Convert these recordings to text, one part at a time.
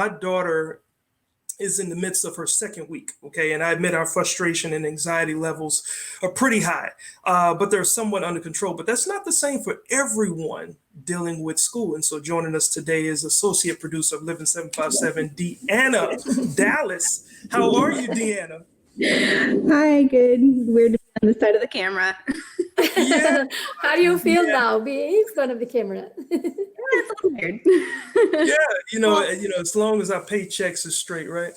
my daughter is in the midst of her second week. Okay. And I admit our frustration and anxiety levels are pretty high, but they're somewhat under control. But that's not the same for everyone dealing with school. And so joining us today is associate producer of Living 757, Deanna Dallas. How are you, Deanna? Hi, good. Weird to be on the side of the camera. Yeah. How do you feel now being in front of the camera? It's a little weird. Yeah, as long as our paychecks is straight, right?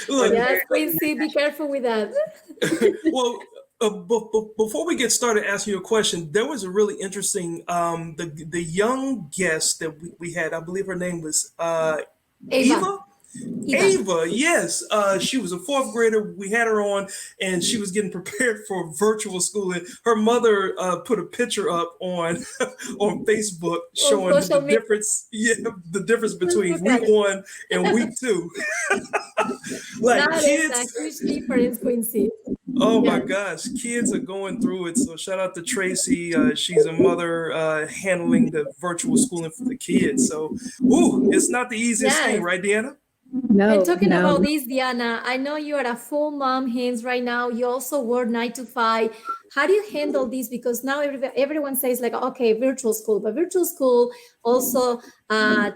Look, Yes, Quincy, be careful with that. well, before we get started asking you a question, there was a really interesting the young guest that we had. I believe her name was Eva. Ava, yes. She was a fourth grader. We had her on and she was getting prepared for virtual school. And her mother put a picture up on on Facebook showing the difference, the difference between week 1 and week 2. Like that kids, is a huge difference, Quincy. Oh my gosh, kids are going through it. So shout out to Tracy. She's a mother handling the virtual schooling for the kids. So, it's not the easiest thing, right, Deanna? No. And talking about this, Deanna, I know you are a full mom hands right now. You also work 9 to 5. How do you handle this? Because now everyone says like, okay, virtual school, but virtual school also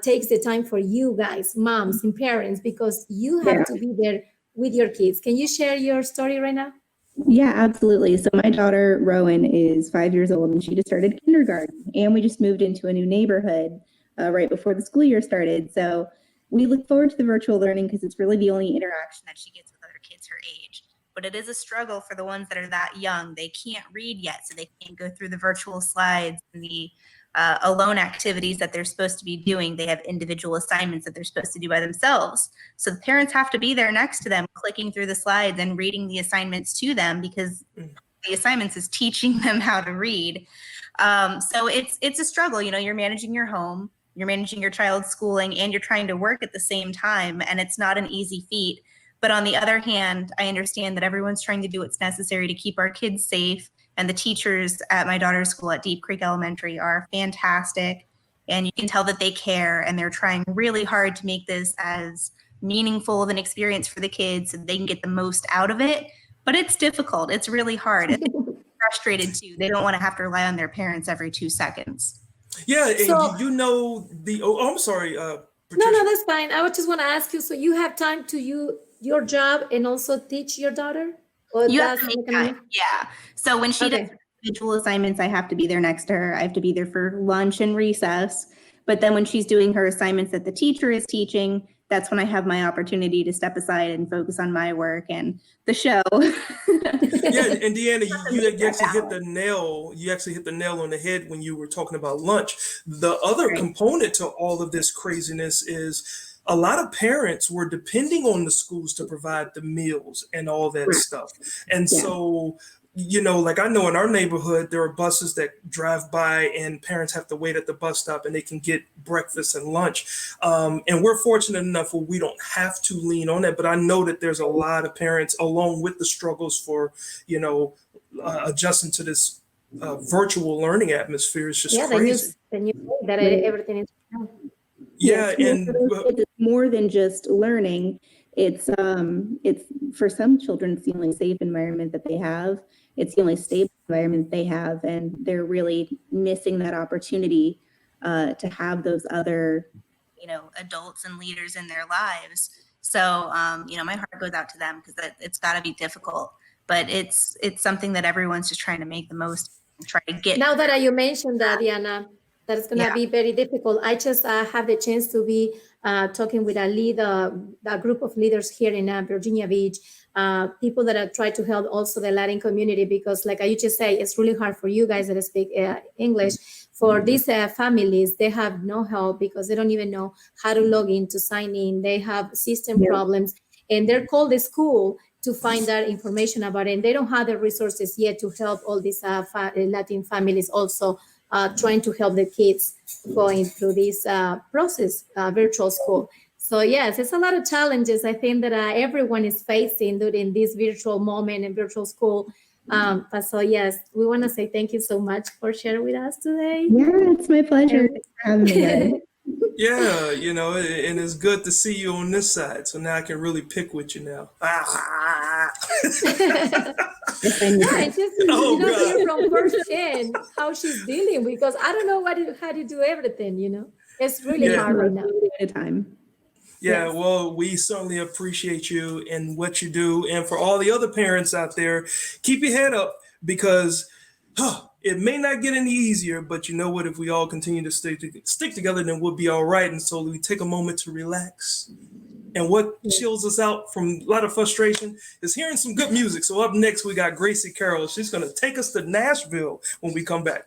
takes the time for you guys, moms and parents, because you have to be there with your kids. Can you share your story right now? Yeah, absolutely. So my daughter, Rowan, is 5 years old and she just started kindergarten and we just moved into a new neighborhood right before the school year started. So we look forward to the virtual learning because it's really the only interaction that she gets with other kids her age. But it is a struggle for the ones that are that young. They can't read yet, so they can't go through the virtual slides and the alone activities that they're supposed to be doing. They have individual assignments that they're supposed to do by themselves. So the parents have to be there next to them, clicking through the slides and reading the assignments to them because the assignments is teaching them how to read. So it's a struggle. You're managing your home. You're managing your child's schooling and you're trying to work at the same time. And it's not an easy feat. But on the other hand, I understand that everyone's trying to do what's necessary to keep our kids safe. And the teachers at my daughter's school at Deep Creek Elementary are fantastic. And you can tell that they care and they're trying really hard to make this as meaningful of an experience for the kids so they can get the most out of it. But it's difficult. It's really hard. And they're frustrated too. They don't want to have to rely on their parents every 2 seconds. Yeah, and I'm sorry. Patricia. No, that's fine. I would just want to ask you, so you have time to your job and also teach your daughter? Or you have to make time. Yeah. So when she does individual assignments, I have to be there next to her. I have to be there for lunch and recess. But then when she's doing her assignments that the teacher is teaching, that's when I have my opportunity to step aside and focus on my work and the show. Yeah, and Deanna, you actually hit the nail. You actually hit the nail on the head when you were talking about lunch. The other component to all of this craziness is a lot of parents were depending on the schools to provide the meals and all that stuff. And so, like I know in our neighborhood, there are buses that drive by and parents have to wait at the bus stop and they can get breakfast and lunch. And we're fortunate enough where we don't have to lean on that. But I know that there's a lot of parents, along with the struggles for, adjusting to this virtual learning atmosphere. It's just crazy. Then you that everything is. Yeah, and it's more than just learning. It's for some children, it's the only safe environment that they have. It's the only stable environment they have, and they're really missing that opportunity to have those other, adults and leaders in their lives. So, my heart goes out to them because it's got to be difficult, but it's something that everyone's just trying to make the most, try to get. Now that you mentioned that, Deanna, that is going to be very difficult. I just have the chance to be talking with a group of leaders here in Virginia Beach, people that are trying to help also the Latin community, because like you just say, it's really hard for you guys that speak English. For these families, they have no help because they don't even know how to log in, to sign in. They have system problems and they're called the school to find that information about it. And they don't have the resources yet to help all these Latin families also trying to help the kids going through this process, virtual school. So yes, it's a lot of challenges I think that everyone is facing during this virtual moment and virtual school. But so yes, we want to say thank you so much for sharing with us today. Yeah, it's my pleasure. Thanks for having me. Yeah, and it's good to see you on this side. So now I can really pick with you now. Yeah, and just Oh, God. hear from firsthand how she's dealing, because I don't know how to do everything. It's really Yeah. hard right now. At a time. Yeah, Yes. well, we certainly appreciate you and what you do. And for all the other parents out there, keep your head up because it may not get any easier, but you know what? If we all continue to stick together, then we'll be all right. And so we take a moment to relax. And what chills us out from a lot of frustration is hearing some good music. So up next, we got Gracie Carroll. She's going to take us to Nashville when we come back.